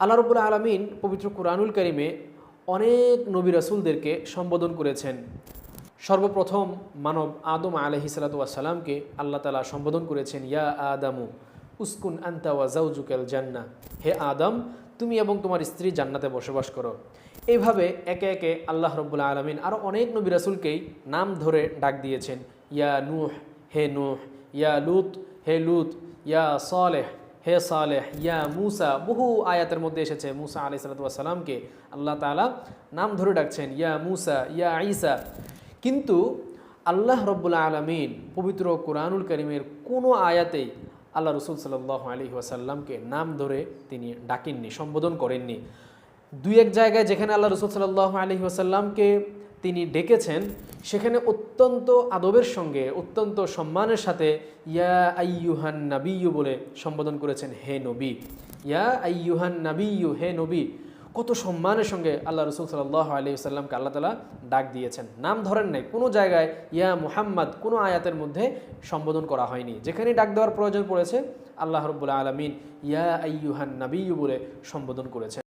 আল্লাহ রাব্বুল আলামিন পবিত্র কুরআনুল কারীমে অনেক নবী রাসূলদেরকে সম্বোধন করেছেন। সর্বপ্রথম মানব আদম আলাইহিস সালাতু ওয়াস সালামকে আল্লাহ তাআলা সম্বোধন করেছেন, ইয়া আদামু উসকুন আনতা ওয়া যাওজুকাল জান্নাহ, হে আদম তুমি এবং তোমার স্ত্রী জান্নাতে বসবাস করো। এইভাবে একে একে আল্লাহ রাব্বুল আলামিন আরও অনেক নবী রাসূলকেই নাম ধরে ডাক দিয়েছেন। ইয়া নূহ, হে নূহ, ইয়া লূত, হে লূত, ইয়া সালেহ, হে সালেহ, ইয়া মুসা। বহু আয়াতের মধ্যে এসেছে মুসা আলাইহিস সালাতু ওয়াস সালামকে আল্লাহ তাআলা নাম ধরে ডাকছেন, ইয়া মুসা, ইয়া ঈসা। কিন্তু আল্লাহ রাব্বুল আলামিন পবিত্র কুরআনুল কারীমের কোনো আয়াতেই আল্লাহ রাসূল সাল্লাল্লাহু আলাইহি ওয়াসাল্লামকে নাম ধরে তিনি ডাকেননি, সম্বোধন করেননি। দুই এক জায়গায় যেখানে আল্লাহ রাসূল সাল্লাল্লাহু আলাইহি ওয়াসাল্লামকে তিনি ডেকেছেন, সেখানে অত্যন্ত আদবের সঙ্গে, অত্যন্ত সম্মানের সাথে ইয়া আইয়ুহান নাবিয়্যু বলে সম্বোধন করেছেন, হে নবী। ইয়া আইয়ুহান নাবিয়্যু, হে নবী। কত সম্মানের সঙ্গে আল্লাহ রাসূল সাল্লাল্লাহু আলাইহি ওয়াসাল্লামকে আল্লাহ তাআলা ডাক দিয়েছেন, নাম ধরেন নাই। কোনো জায়গায় ইয়া মুহাম্মদ কোনো আয়াতের মধ্যে সম্বোধন করা হয়নি। যেখানে ডাক দেওয়ার প্রয়োজন পড়েছে আল্লাহ রাব্বুল আলামিন ইয়া আইয়ুহান নাবিয়্যু বলে সম্বোধন করেছেন।